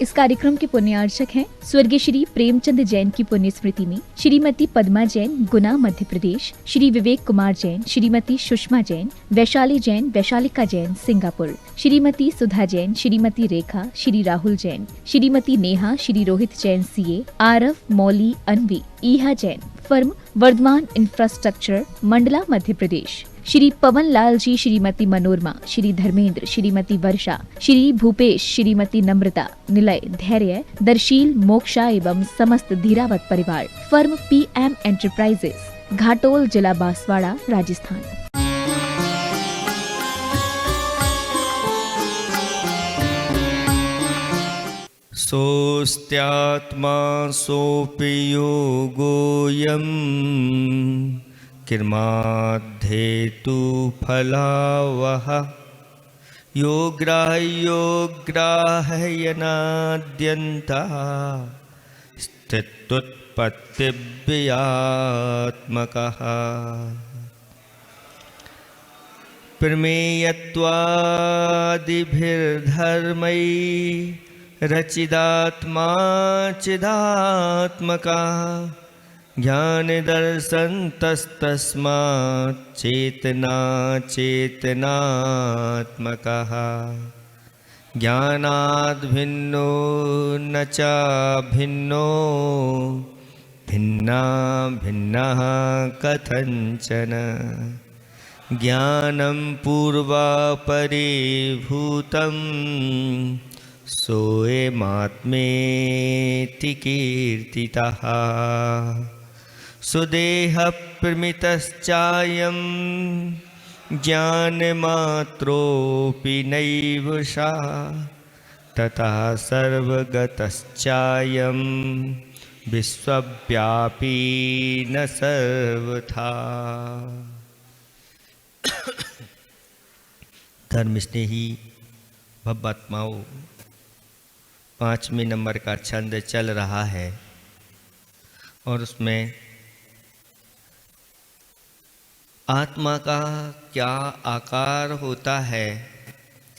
इस कार्यक्रम के पुण्यार्चक हैं स्वर्गीय श्री प्रेमचंद जैन की पुण्य स्मृति में श्रीमती पद्मा जैन, गुना, मध्य प्रदेश, श्री विवेक कुमार जैन, श्रीमती सुषमा जैन, वैशाली जैन, वैशालिका जैन, सिंगापुर, श्रीमती सुधा जैन, श्रीमती रेखा, श्री राहुल जैन, श्रीमती नेहा, श्री रोहित जैन सीए, आरव, मौली, अनवी, ईहा जैन, फर्म वर्धमान इंफ्रास्ट्रक्चर, मंडला, मध्य प्रदेश, श्री पवन लाल जी, श्रीमती मनोरमा, श्री धर्मेंद्र, श्रीमती वर्षा, श्री भूपेश, श्रीमती नम्रता, निलय, धैर्य, दर्शील, मोक्षा एवं समस्त धीरावत परिवार, फर्म PM एंटरप्राइजेस, घाटोल, जिला बांसवाड़ा, राजस्थान। सोऽस्त्यात्मा सोऽपि योगोऽयम् किर्माद्धेतु फलावह योग्राह्यो ग्राह्यनाद्यन्तः स्थित्युत्पत्तिव्ययात्मकः प्रमेयत्वादिभिर्धर्मैः रचिदात्मा चिदात्मका ज्ञानदर्शनतस्तस्मात् चेतना चेतनात्मकः ज्ञानाद्भिन्नो न चाभिन्नो भिन्ना भिन्नः कथञ्चन ज्ञानं पूर्वापरिभूतं सोऽयमात्मेति कीर्तितः सुदेहः प्रमितश्चायं ज्ञानमात्रोऽपि नैव सा ततः सर्वगतश्चायं विश्वव्यापी न सर्वथा। धर्मस्नेही भव्यात्माओं, 5वें नंबर का छंद चल रहा है और उसमें आत्मा का क्या आकार होता है,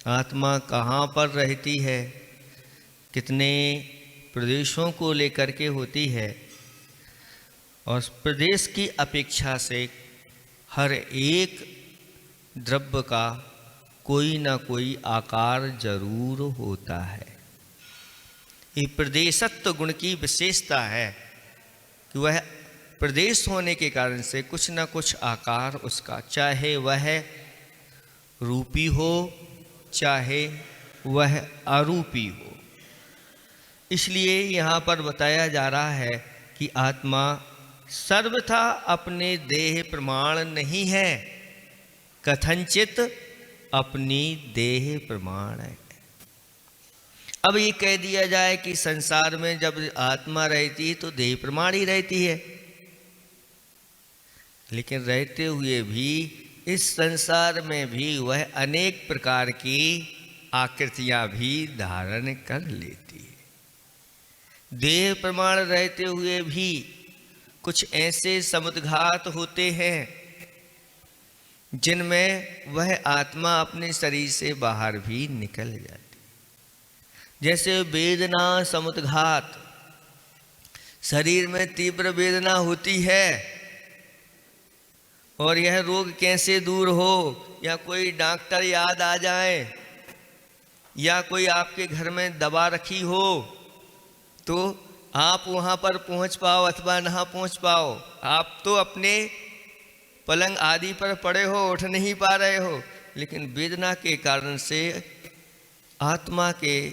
आत्मा कहाँ पर रहती है, कितने प्रदेशों को लेकर के होती है और प्रदेश की अपेक्षा से हर एक द्रव्य का कोई ना कोई आकार जरूर होता है। ये प्रदेशत्व गुण की विशेषता है कि वह प्रदेश होने के कारण से कुछ न कुछ आकार उसका, चाहे वह रूपी हो चाहे वह अरूपी हो। इसलिए यहाँ पर बताया जा रहा है कि आत्मा सर्वथा अपने देह प्रमाण नहीं है, कथनचित अपनी देह प्रमाण है। अब ये कह दिया जाए कि संसार में जब आत्मा रहती है तो देह प्रमाण ही रहती है, लेकिन रहते हुए भी इस संसार में भी वह अनेक प्रकार की आकृतियां भी धारण कर लेती है। देह प्रमाण रहते हुए भी कुछ ऐसे समुद्घात होते हैं जिनमें वह आत्मा अपने शरीर से बाहर भी निकल जाती। जैसे वेदना समुद्घात, शरीर में तीव्र वेदना होती है और यह रोग कैसे दूर हो, या कोई डॉक्टर याद आ जाए या कोई आपके घर में दवा रखी हो तो आप वहाँ पर पहुँच पाओ अथवा ना पहुँच पाओ। आप तो अपने पलंग आदि पर पड़े हो, उठ नहीं पा रहे हो, लेकिन वेदना के कारण से आत्मा के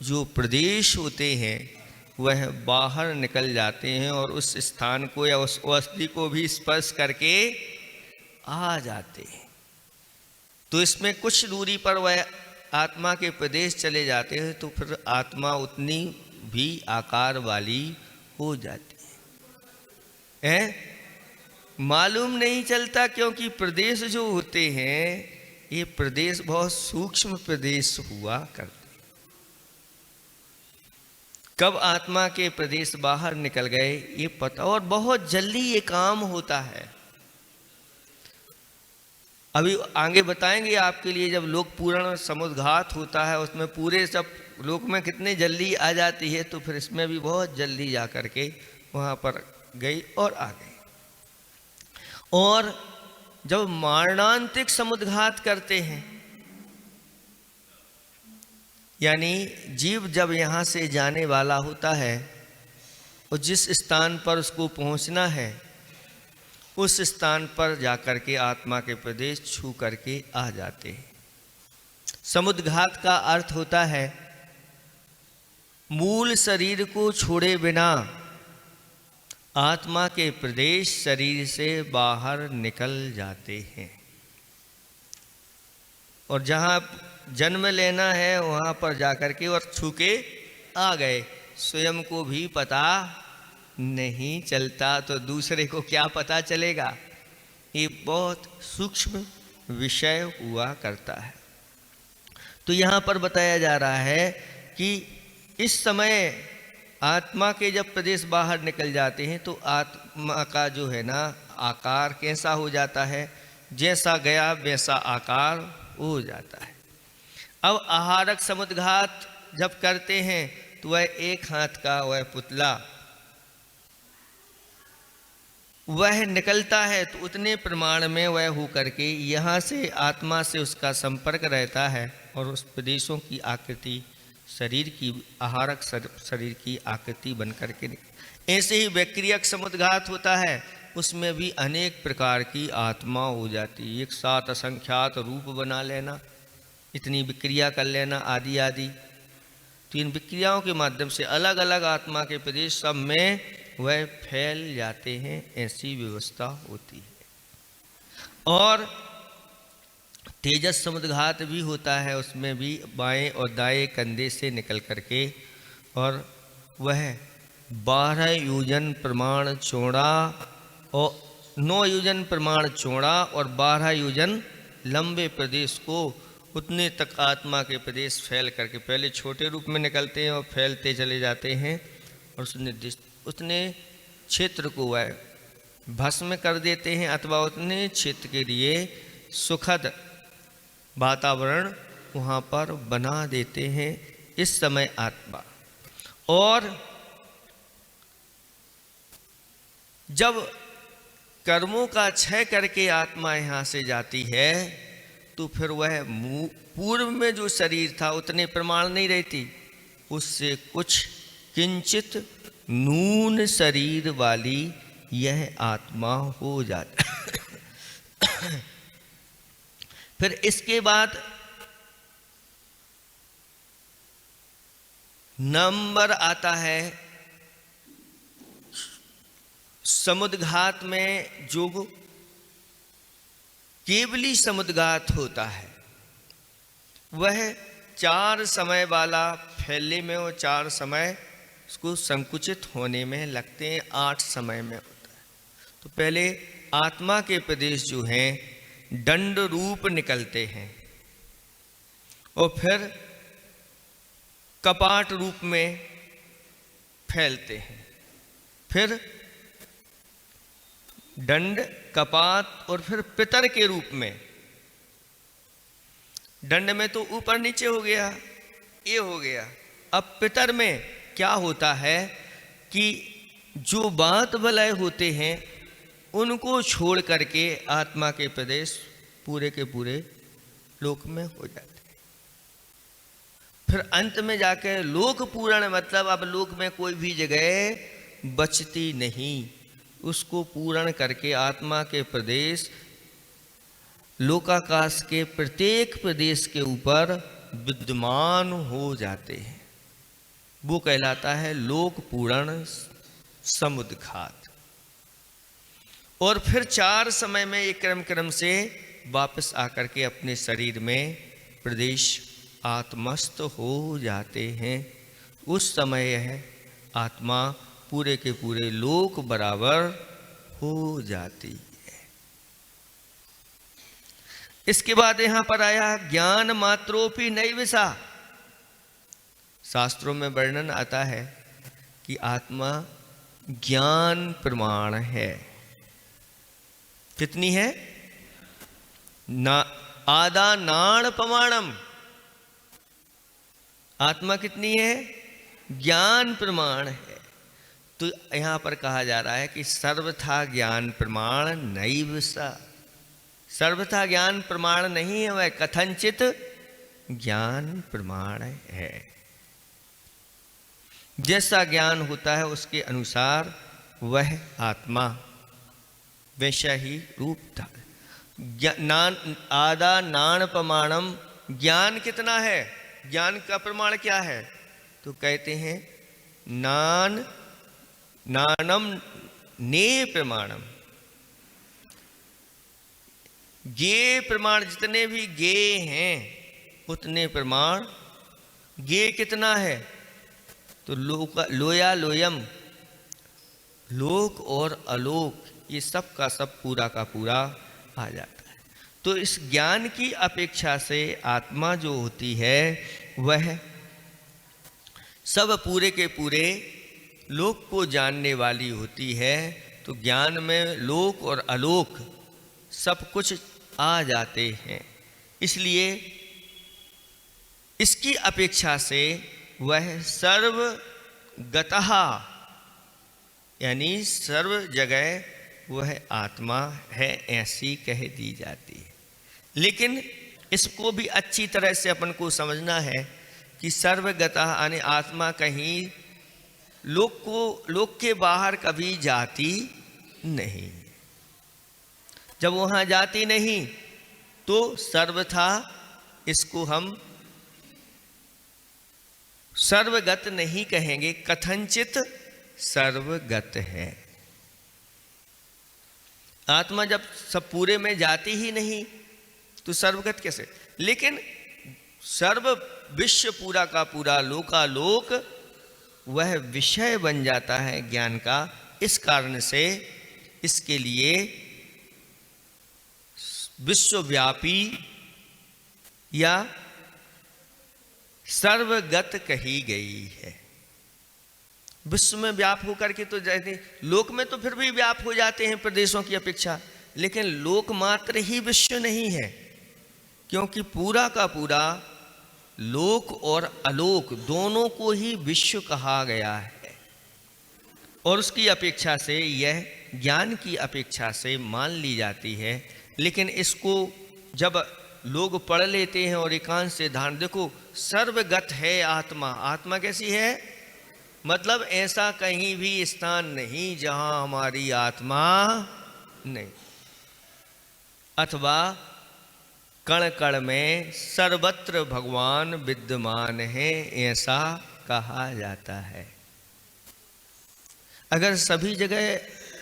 जो प्रदेश होते हैं वह बाहर निकल जाते हैं और उस स्थान को या उस अस्थि को भी स्पर्श करके आ जाते हैं। तो इसमें कुछ दूरी पर वह आत्मा के प्रदेश चले जाते हैं तो फिर आत्मा उतनी भी आकार वाली हो जाती है। मालूम नहीं चलता, क्योंकि प्रदेश जो होते हैं ये प्रदेश बहुत सूक्ष्म प्रदेश हुआ करते। कब आत्मा के प्रदेश बाहर निकल गए ये पता, और बहुत जल्दी ये काम होता है। अभी आगे बताएंगे आपके लिए, जब लोक पूर्ण समुद्घात होता है उसमें पूरे सब लोक में कितने जल्दी आ जाती है, तो फिर इसमें भी बहुत जल्दी जा कर के वहाँ पर गई और आ गई। और जब मारणांतिक समुद्घात करते हैं, यानी जीव जब यहाँ से जाने वाला होता है और जिस स्थान पर उसको पहुँचना है उस स्थान पर जाकर के आत्मा के प्रदेश छू करके आ जाते हैं। समुद्घात का अर्थ होता है मूल शरीर को छोड़े बिना आत्मा के प्रदेश शरीर से बाहर निकल जाते हैं, और जहाँ जन्म लेना है वहाँ पर जाकर के और छू के आ गए। स्वयं को भी पता नहीं चलता तो दूसरे को क्या पता चलेगा। ये बहुत सूक्ष्म विषय हुआ करता है। तो यहाँ पर बताया जा रहा है कि इस समय आत्मा के जब प्रदेश बाहर निकल जाते हैं तो आत्मा का जो है ना आकार कैसा हो जाता है, जैसा गया वैसा आकार हो जाता है। अब आहारक समुद्घात जब करते हैं तो वह एक हाथ का वह पुतला वह निकलता है, तो उतने प्रमाण में वह हो करके यहाँ से आत्मा से उसका संपर्क रहता है और उस प्रदेशों की आकृति शरीर की आहारक शरीर की आकृति बन करके ऐसे ही विक्रियक समुद्घात होता है, उसमें भी अनेक प्रकार की आत्मा हो जाती है। एक साथ असंख्यात रूप बना लेना, इतनी विक्रिया कर लेना आदि आदि। तो इन विक्रियाओं के माध्यम से अलग अलग आत्मा के प्रदेश सब में वह फैल जाते हैं, ऐसी व्यवस्था होती है। और तेजस समुद्घात भी होता है, उसमें भी बाएं और दाएं कंधे से निकल करके और वह 12 योजन प्रमाण चौड़ा और 9 योजन प्रमाण चौड़ा और 12 योजन लंबे प्रदेश को उतने तक आत्मा के प्रदेश फैल करके पहले छोटे रूप में निकलते हैं और फैलते चले जाते हैं, और उतने क्षेत्र को वह भस्म कर देते हैं अथवा उतने क्षेत्र के लिए सुखद वातावरण वहाँ पर बना देते हैं इस समय आत्मा। और जब कर्मों का क्षय करके आत्मा यहाँ से जाती है तो फिर वह पूर्व में जो शरीर था उतने प्रमाण नहीं रहती, उससे कुछ किंचित नून शरीर वाली यह आत्मा हो जाती। फिर इसके बाद नंबर आता है समुद्घात में जो केवली समुद्घात होता है, वह 4 समय वाला फैलने में और 4 समय उसको संकुचित होने में लगते हैं, 8 समय में होता है। तो पहले आत्मा के प्रदेश जो हैं दंड रूप निकलते हैं और फिर कपाट रूप में फैलते हैं, फिर दंड कपात और फिर पितर के रूप में। दंड में तो ऊपर नीचे हो गया, ये हो गया। अब पितर में क्या होता है कि जो बात बलय होते हैं उनको छोड़ करके आत्मा के प्रदेश पूरे के पूरे लोक में हो जाते हैं। फिर अंत में जाकर लोक पूर्ण, मतलब अब लोक में कोई भी जगह बचती नहीं, उसको पूर्ण करके आत्मा के प्रदेश लोकाकाश के प्रत्येक प्रदेश के ऊपर विद्यमान हो जाते हैं। वो कहलाता है लोक पूर्ण समुद्घात। और फिर 4 समय में एक क्रम से वापस आकर के अपने शरीर में प्रदेश आत्मस्थ हो जाते हैं। उस समय यह आत्मा पूरे के पूरे लोक बराबर हो जाती है। इसके बाद यहां पर आया ज्ञान मात्रोपि नैवसा। शास्त्रों में वर्णन आता है कि आत्मा ज्ञान प्रमाण है। कितनी है? ना आदा नाण प्रमाणम, आत्मा कितनी है? ज्ञान प्रमाण है। तो यहां पर कहा जा रहा है कि सर्वथा ज्ञान प्रमाण नैव सा, सर्वथा ज्ञान प्रमाण नहीं है, वह कथनचित ज्ञान प्रमाण है। जैसा ज्ञान होता है उसके अनुसार वह आत्मा वैसा ही रूप था। आदा नाण प्रमाणम, ज्ञान कितना है? ज्ञान का प्रमाण क्या है? तो कहते हैं नानम ने प्रमाणम, गे प्रमाण, जितने भी गे हैं उतने प्रमाण। गे कितना है? तो लोया लोयम, लोक और अलोक, ये सब का सब पूरा का पूरा आ जाता है। तो इस ज्ञान की अपेक्षा से आत्मा जो होती है वह सब पूरे के पूरे लोक को जानने वाली होती है। तो ज्ञान में लोक और अलोक सब कुछ आ जाते हैं, इसलिए इसकी अपेक्षा से वह सर्वगतः यानी सर्व जगह वह आत्मा है, ऐसी कह दी जाती है। लेकिन इसको भी अच्छी तरह से अपन को समझना है कि सर्वगतः यानी आत्मा कहीं लोक के बाहर कभी जाती नहीं। जब वहाँ जाती नहीं तो सर्वथा इसको हम सर्वगत नहीं कहेंगे, कथनचित सर्वगत है। आत्मा जब सब पूरे में जाती ही नहीं तो सर्वगत कैसे? लेकिन सर्व विश्व पूरा का पूरा लोकालोक वह विषय बन जाता है ज्ञान का। इस कारण से इसके लिए विश्वव्यापी या सर्वगत कही गई है। विश्व में व्याप होकर के तो जैसे लोक में तो फिर भी व्याप हो जाते हैं प्रदेशों की अपेक्षा, लेकिन लोक मात्र ही विश्व नहीं है, क्योंकि पूरा का पूरा लोक और अलोक दोनों को ही विश्व कहा गया है। और उसकी अपेक्षा से यह ज्ञान की अपेक्षा से मान ली जाती है। लेकिन इसको जब लोग पढ़ लेते हैं और एकांत से धारण, देखो सर्वगत है आत्मा। आत्मा कैसी है? मतलब ऐसा कहीं भी स्थान नहीं जहां हमारी आत्मा नहीं, अथवा कण कण में सर्वत्र भगवान विद्यमान है, ऐसा कहा जाता है। अगर सभी जगह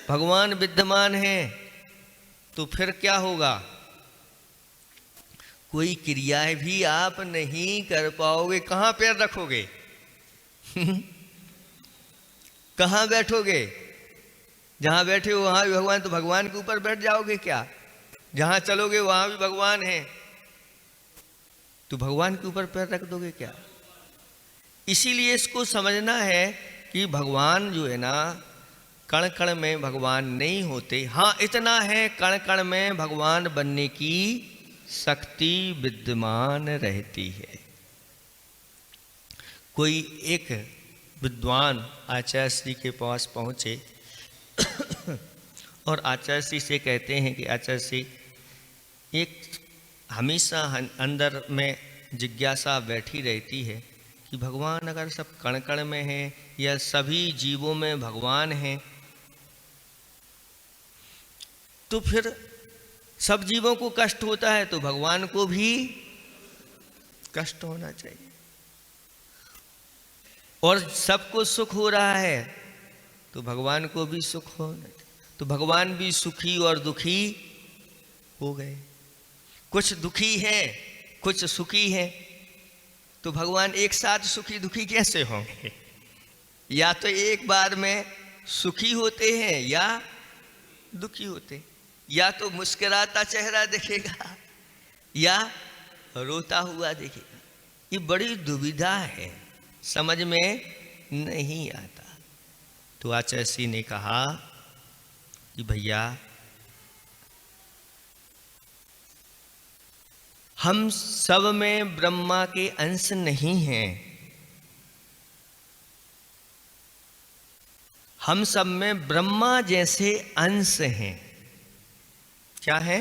भगवान विद्यमान है तो फिर क्या होगा? कोई क्रियाएं भी आप नहीं कर पाओगे। कहां पैर रखोगे? कहां बैठोगे? जहां बैठे हो वहां भी भगवान, तो भगवान के ऊपर बैठ जाओगे क्या? जहां चलोगे वहां भी भगवान है, तो भगवान के ऊपर पैर रख दोगे क्या? इसीलिए इसको समझना है कि भगवान जो है ना, कण कण में भगवान नहीं होते। हाँ, इतना है कण कण में भगवान बनने की शक्ति विद्यमान रहती है। कोई एक विद्वान आचार्य श्री के पास पहुँचे और आचार्य श्री से कहते हैं कि आचार्य श्री, एक हमेशा अंदर में जिज्ञासा बैठी रहती है कि भगवान अगर सब कण कण में है या सभी जीवों में भगवान है, तो फिर सब जीवों को कष्ट होता है तो भगवान को भी कष्ट होना चाहिए। और सबको सुख हो रहा है तो भगवान को भी सुख होना चाहिए। तो भगवान भी सुखी और दुखी हो गए। कुछ दुखी हैं, कुछ सुखी हैं, तो भगवान एक साथ सुखी दुखी कैसे होंगे? या तो एक बार में सुखी होते हैं या दुखी होते हैं, या तो मुस्कुराता चेहरा दिखेगा या रोता हुआ दिखेगा। ये बड़ी दुविधा है, समझ में नहीं आता। तो आचार्य श्री ने कहा कि भैया हम सब में ब्रह्मा के अंश नहीं हैं। हम सब में ब्रह्मा जैसे अंश हैं। क्या है?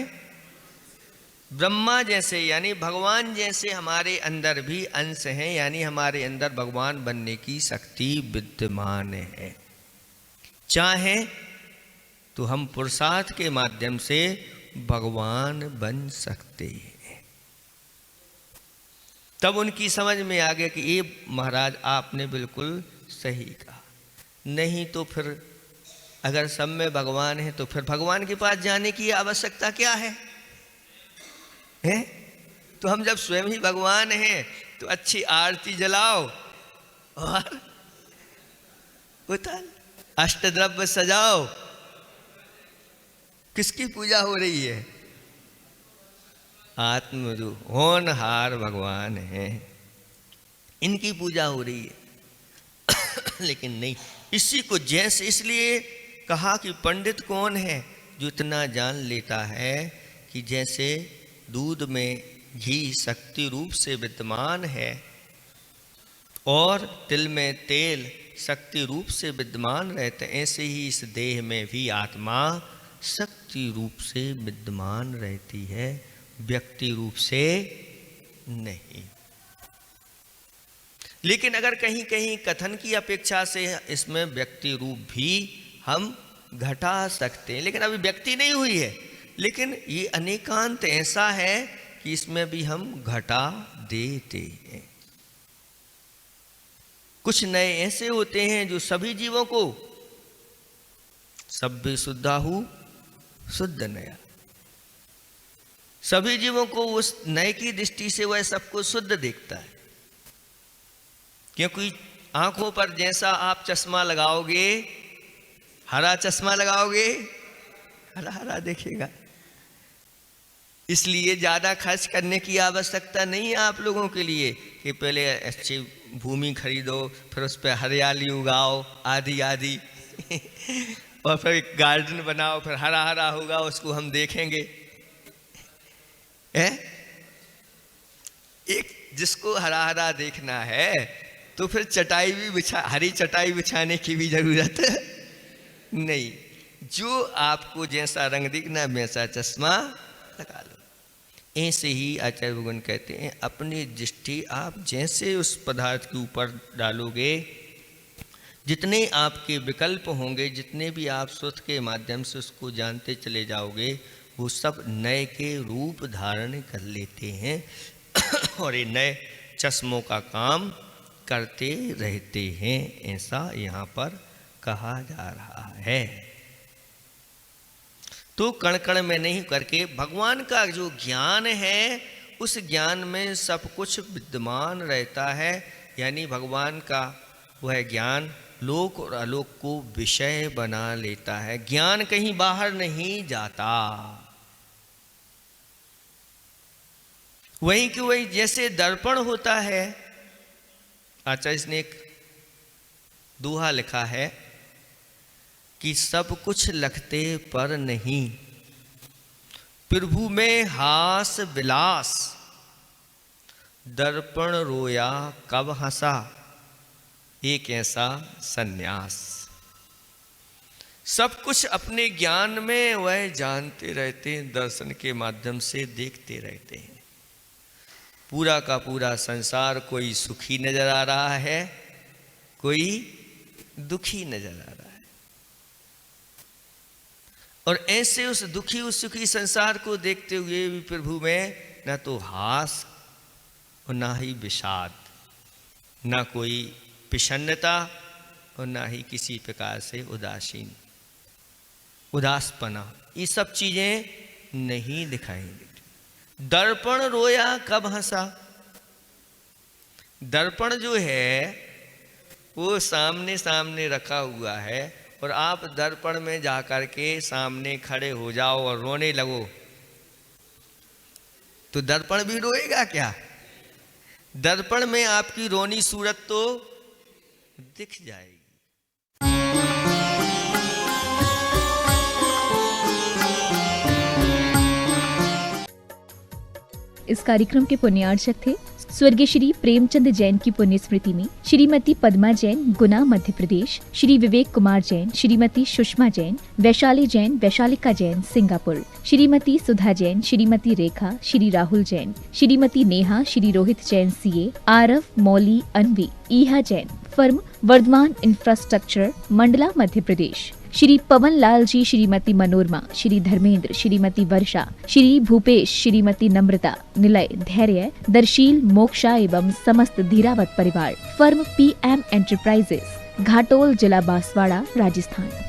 ब्रह्मा जैसे, यानी भगवान जैसे हमारे अंदर भी अंश हैं, यानी हमारे अंदर भगवान बनने की शक्ति विद्यमान है। चाहे तो हम पुरुषार्थ के माध्यम से भगवान बन सकते हैं। तब उनकी समझ में आ गया कि ये महाराज आपने बिल्कुल सही कहा। नहीं तो फिर अगर सब में भगवान है तो फिर भगवान के पास जाने की आवश्यकता क्या है? हैं? तो हम जब स्वयं ही भगवान हैं तो अच्छी आरती जलाओ और उतार अष्टद्रव्य सजाओ। किसकी पूजा हो रही है? आत्म जो होनहार भगवान है, इनकी पूजा हो रही है। लेकिन नहीं, इसी को जैसे, इसलिए कहा कि पंडित कौन है? जो इतना जान लेता है कि जैसे दूध में घी शक्ति रूप से विद्यमान है और तिल में तेल शक्ति रूप से विद्यमान रहते, ऐसे ही इस देह में भी आत्मा शक्ति रूप से विद्यमान रहती है, व्यक्ति रूप से नहीं। लेकिन अगर कहीं कहीं कथन की अपेक्षा से इसमें व्यक्ति रूप भी हम घटा सकते हैं, लेकिन अभी व्यक्ति नहीं हुई है। लेकिन ये अनेकांत ऐसा है कि इसमें भी हम घटा देते हैं। कुछ नए ऐसे होते हैं जो सभी जीवों को, सभ्य शुद्धाहु शुद्ध नया, सभी जीवों को उस नए की दृष्टि से वह सबको शुद्ध देखता है। क्योंकि आंखों पर जैसा आप चश्मा लगाओगे, हरा चश्मा लगाओगे, हरा हरा देखेगा। इसलिए ज़्यादा खर्च करने की आवश्यकता नहीं है आप लोगों के लिए कि पहले अच्छी भूमि खरीदो, फिर उस पर हरियाली उगाओ आदि आदि और फिर एक गार्डन बनाओ, फिर हरा हरा होगा, उसको हम देखेंगे। एक जिसको हरा हरा देखना है तो फिर चटाई भी बिछा, हरी चटाई बिछाने की भी जरूरत नहीं। जो आपको जैसा रंग दिखना वैसा चश्मा लगा लो। ऐसे ही आचार्य भगवान कहते हैं अपनी दृष्टि आप जैसे उस पदार्थ के ऊपर डालोगे, जितने आपके विकल्प होंगे, जितने भी आप सुख के माध्यम से उसको जानते चले जाओगे, वो सब नए के रूप धारण कर लेते हैं और ये नए चश्मों का काम करते रहते हैं, ऐसा यहाँ पर कहा जा रहा है। तो कण कण में नहीं करके भगवान का जो ज्ञान है, उस ज्ञान में सब कुछ विद्यमान रहता है। यानी भगवान का वह ज्ञान लोक और अलोक को विषय बना लेता है। ज्ञान कहीं बाहर नहीं जाता। वहीं कि वही जैसे दर्पण होता है, आचार्य ने एक दोहा लिखा है कि सब कुछ लखते पर नहीं, प्रभु में हास विलास, दर्पण रोया कब हंसा, एक ऐसा सन्यास। सब कुछ अपने ज्ञान में वह जानते रहते हैं, दर्शन के माध्यम से देखते रहते हैं। पूरा का पूरा संसार कोई सुखी नजर आ रहा है, कोई दुखी नजर आ रहा है। और ऐसे उस दुखी उस सुखी संसार को देखते हुए भी प्रभु में न तो हास और ना ही विषाद, ना कोई प्रसन्नता और ना ही किसी प्रकार से उदासपना, ये सब चीजें नहीं दिखाई देती। दर्पण रोया कब हंसा, दर्पण जो है वो सामने सामने रखा हुआ है और आप दर्पण में जाकर के सामने खड़े हो जाओ और रोने लगो तो दर्पण भी रोएगा क्या? दर्पण में आपकी रोनी सूरत तो दिख जाएगी। इस कार्यक्रम के पुण्यार्चक थे स्वर्गीय श्री प्रेमचंद जैन की पुण्य स्मृति में श्रीमती पद्मा जैन, गुना, मध्य प्रदेश, श्री विवेक कुमार जैन, श्रीमती सुषमा जैन, वैशाली जैन, वैशालिका जैन, सिंगापुर, श्रीमती सुधा जैन, श्रीमती रेखा, श्री राहुल जैन, श्रीमती नेहा, श्री रोहित जैन सीए, आरव, मौली, अनवी, ईहा जैन, फर्म वर्धमान इंफ्रास्ट्रक्चर, मंडला, मध्य प्रदेश, श्री पवन लाल जी, श्रीमती मनोरमा, श्री धर्मेंद्र, श्रीमती वर्षा, श्री भूपेश, श्रीमती नम्रता, निलय, धैर्य, दर्शील, मोक्षा एवं समस्त धीरावत परिवार, फर्म PM एंटरप्राइजेस, घाटोल, जिला बांसवाड़ा, राजस्थान।